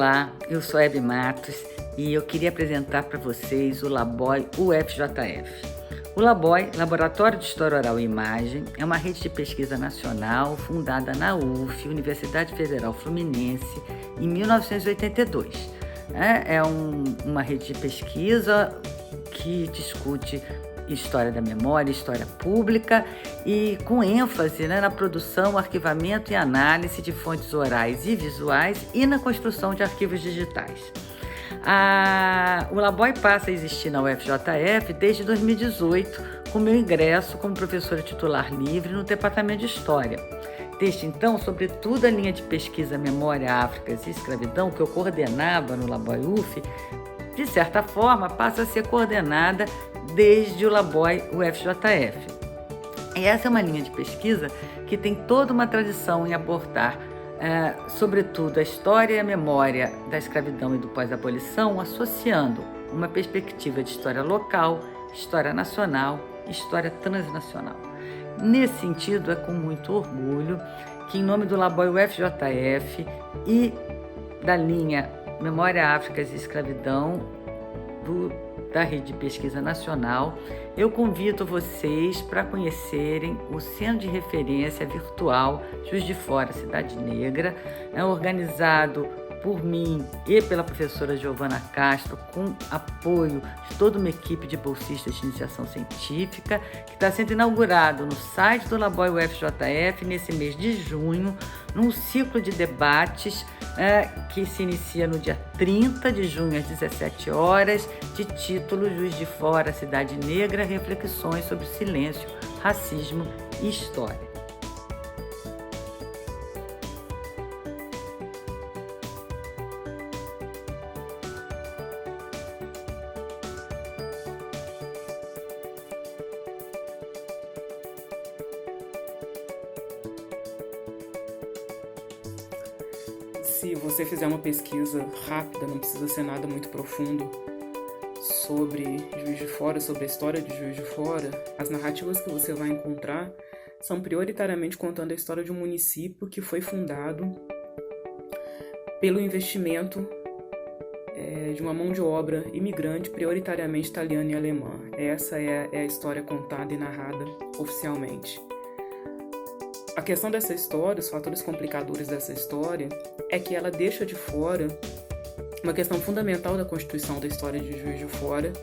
Olá, eu sou Hebe Matos e eu queria apresentar para vocês o LABOI UFJF. O LABOI, Laboratório de História Oral e Imagem, é uma rede de pesquisa nacional fundada na UF, Universidade Federal Fluminense, em 1982. É uma rede de pesquisa que discute história da memória, história pública e com ênfase na produção, arquivamento e análise de fontes orais e visuais e na construção de arquivos digitais. O LABOI passa a existir na UFJF desde 2018, com meu ingresso como professora titular livre no Departamento de História. Desde então, sobretudo a linha de pesquisa Memória, Áfricas e Escravidão, que eu coordenava no LABOI UF, de certa forma passa a ser coordenada desde o LABOI UFJF. E essa é uma linha de pesquisa que tem toda uma tradição em abordar, sobretudo, a história e a memória da escravidão e do pós-abolição, associando uma perspectiva de história local, história nacional e história transnacional. Nesse sentido, é com muito orgulho que, em nome do LABOI UFJF e da linha Memória, Áfricas e Escravidão, da Rede de Pesquisa Nacional, eu convido vocês para conhecerem o Centro de Referência Virtual Juiz de Fora, Cidade Negra, organizado por mim e pela professora Giovana Castro, com apoio de toda uma equipe de bolsistas de iniciação científica, que está sendo inaugurado no site do LABOI UFJF nesse mês de junho, num ciclo de debates que se inicia no dia 30 de junho às 17 horas, de título Juiz de Fora, Cidade Negra, reflexões sobre silêncio, racismo e história. Se você fizer uma pesquisa rápida, não precisa ser nada muito profundo, sobre Juiz de Fora, sobre a história de Juiz de Fora, as narrativas que você vai encontrar são prioritariamente contando a história de um município que foi fundado pelo investimento de uma mão de obra imigrante, prioritariamente italiana e alemã. Essa é a história contada e narrada oficialmente. A questão dessa história, os fatores complicadores dessa história, é que ela deixa de fora uma questão fundamental da constituição da história de Juiz de Fora,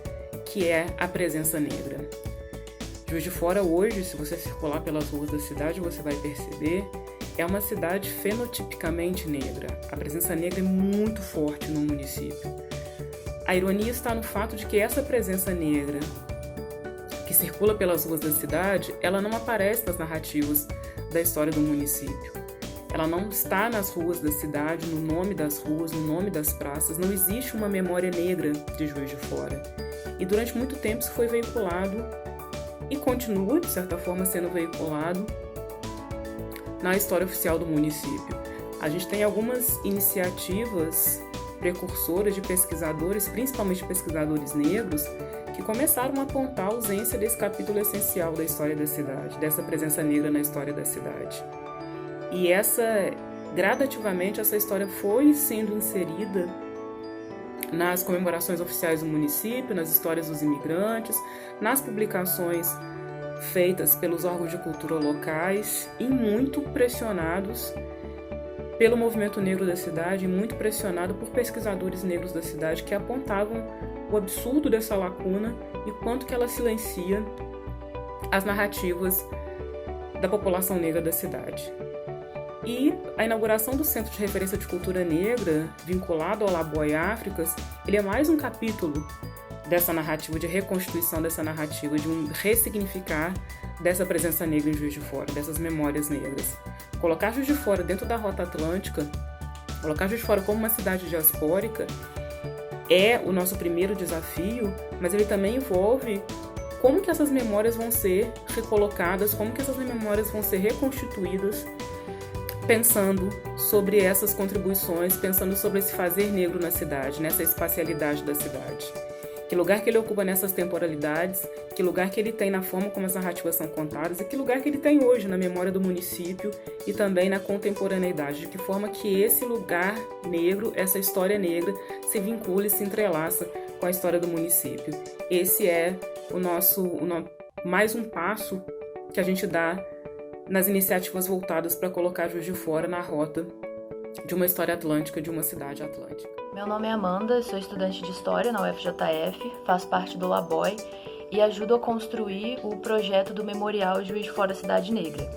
que é a presença negra. Juiz de Fora hoje, se você circular pelas ruas da cidade, você vai perceber, é uma cidade fenotipicamente negra. A presença negra é muito forte no município. A ironia está no fato de que essa presença negra que circula pelas ruas da cidade, ela não aparece nas narrativas da história do município. Ela não está nas ruas da cidade, no nome das ruas, no nome das praças. Não existe uma memória negra de Juiz de Fora. E durante muito tempo isso foi veiculado e continua, de certa forma, sendo veiculado na história oficial do município. A gente tem algumas iniciativas precursoras de pesquisadores, principalmente pesquisadores negros, que começaram a apontar a ausência desse capítulo essencial da história da cidade, dessa presença negra na história da cidade. E gradativamente, essa história foi sendo inserida nas comemorações oficiais do município, nas histórias dos imigrantes, nas publicações feitas pelos órgãos de cultura locais e muito pressionados pelo movimento negro da cidade, muito pressionado por pesquisadores negros da cidade que apontavam o absurdo dessa lacuna e quanto que ela silencia as narrativas da população negra da cidade. E a inauguração do Centro de Referência de Cultura Negra, vinculado ao LABOI Áfricas, ele é mais um capítulo dessa narrativa, de reconstituição dessa narrativa, de um ressignificar dessa presença negra em Juiz de Fora, dessas memórias negras. Colocar Juiz de Fora dentro da Rota Atlântica, colocar Juiz de Fora como uma cidade diaspórica, é o nosso primeiro desafio, mas ele também envolve como que essas memórias vão ser recolocadas, como que essas memórias vão ser reconstituídas, pensando sobre essas contribuições, pensando sobre esse fazer negro na cidade, nessa espacialidade da cidade. Que lugar que ele ocupa nessas temporalidades, que lugar que ele tem na forma como as narrativas são contadas e que lugar que ele tem hoje na memória do município e também na contemporaneidade, de que forma que esse lugar negro, essa história negra, se vincula e se entrelaça com a história do município. Esse é mais um passo que a gente dá nas iniciativas voltadas para colocar Juiz de Fora na rota de uma história atlântica, de uma cidade atlântica. Meu nome é Amanda, sou estudante de História na UFJF, faço parte do LABOI e ajudo a construir o projeto do Memorial Juiz de Fora Cidade Negra.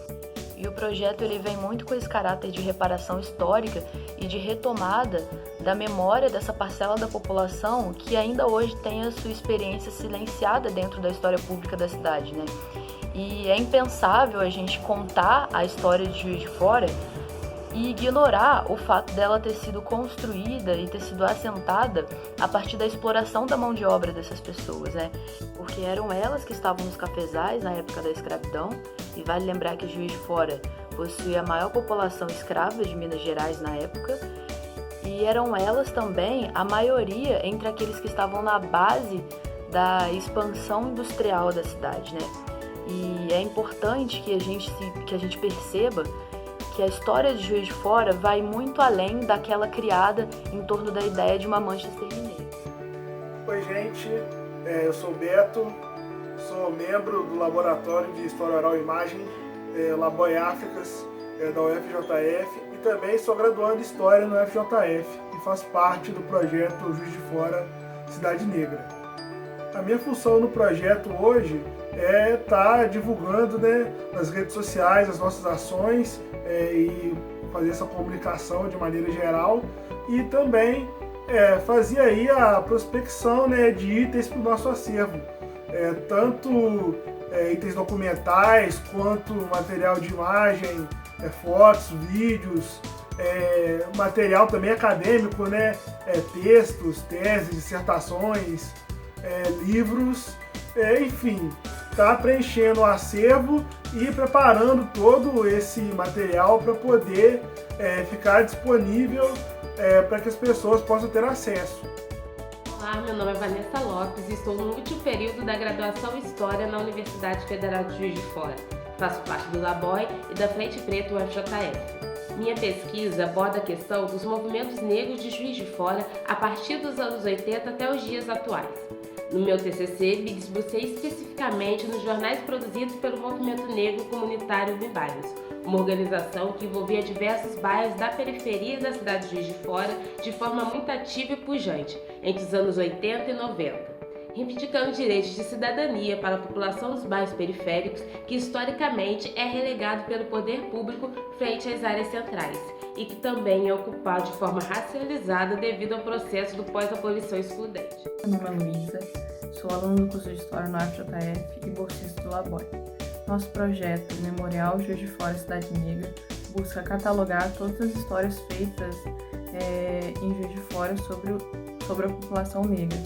E o projeto ele vem muito com esse caráter de reparação histórica e de retomada da memória dessa parcela da população que ainda hoje tem a sua experiência silenciada dentro da história pública da cidade, né? E é impensável a gente contar a história de Juiz de Fora e ignorar o fato dela ter sido construída e ter sido assentada a partir da exploração da mão de obra dessas pessoas, né? Porque eram elas que estavam nos cafezais na época da escravidão, e vale lembrar que Juiz de Fora possuía a maior população escrava de Minas Gerais na época, e eram elas também a maioria entre aqueles que estavam na base da expansão industrial da cidade, né? E é importante que a gente perceba que a história de Juiz de Fora vai muito além daquela criada em torno da ideia de uma Manchester mineira. Oi, gente, eu sou o Beto, sou membro do Laboratório de História Oral e Imagem, LABOI Áfricas, da UFJF, e também sou graduando em História no UFJF e faço parte do projeto Juiz de Fora Cidade Negra. A minha função no projeto hoje é estar divulgando, né, nas redes sociais as nossas ações e fazer essa comunicação de maneira geral e também fazer aí a prospecção, né, de itens para o nosso acervo, tanto itens documentais quanto material de imagem, fotos, vídeos, material também acadêmico, né, textos, teses, dissertações, livros, enfim, está preenchendo o acervo e preparando todo esse material para poder ficar disponível para que as pessoas possam ter acesso. Olá, meu nome é Vanessa Lopes e estou no último período da graduação em História na Universidade Federal de Juiz de Fora. Faço parte do LABOI e da Frente Preta UFJF. Minha pesquisa aborda a questão dos movimentos negros de Juiz de Fora a partir dos anos 80 até os dias atuais. No meu TCC, me debrucei especificamente nos jornais produzidos pelo Movimento Negro Comunitário de Bairros, uma organização que envolvia diversos bairros da periferia da cidade de Juiz de Fora de forma muito ativa e pujante, entre os anos 80 e 90, reivindicando direitos de cidadania para a população dos bairros periféricos, que historicamente é relegado pelo poder público frente às áreas centrais, e que também é ocupado de forma racializada devido ao processo do pós-abolição excludente. Meu nome é Luísa, sou aluna do curso de História no UFJF e bolsista do LABOI. Nosso projeto Memorial Juiz de Fora Cidade Negra busca catalogar todas as histórias feitas em Juiz de Fora sobre a população negra,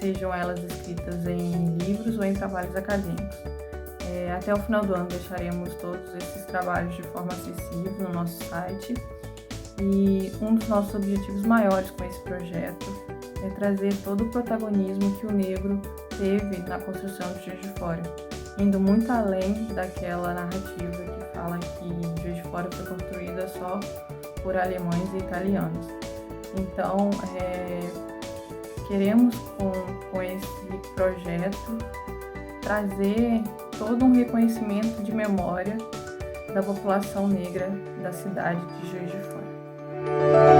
sejam elas escritas em livros ou em trabalhos acadêmicos. Até o final do ano deixaremos todos esses trabalhos de forma acessível no nosso site, e um dos nossos objetivos maiores com esse projeto é trazer todo o protagonismo que o negro teve na construção de Juiz de Fora, indo muito além daquela narrativa que fala que Juiz de Fora foi construída só por alemães e italianos. Então, queremos com esse projeto trazer todo um reconhecimento de memória da população negra da cidade de Juiz de Fora.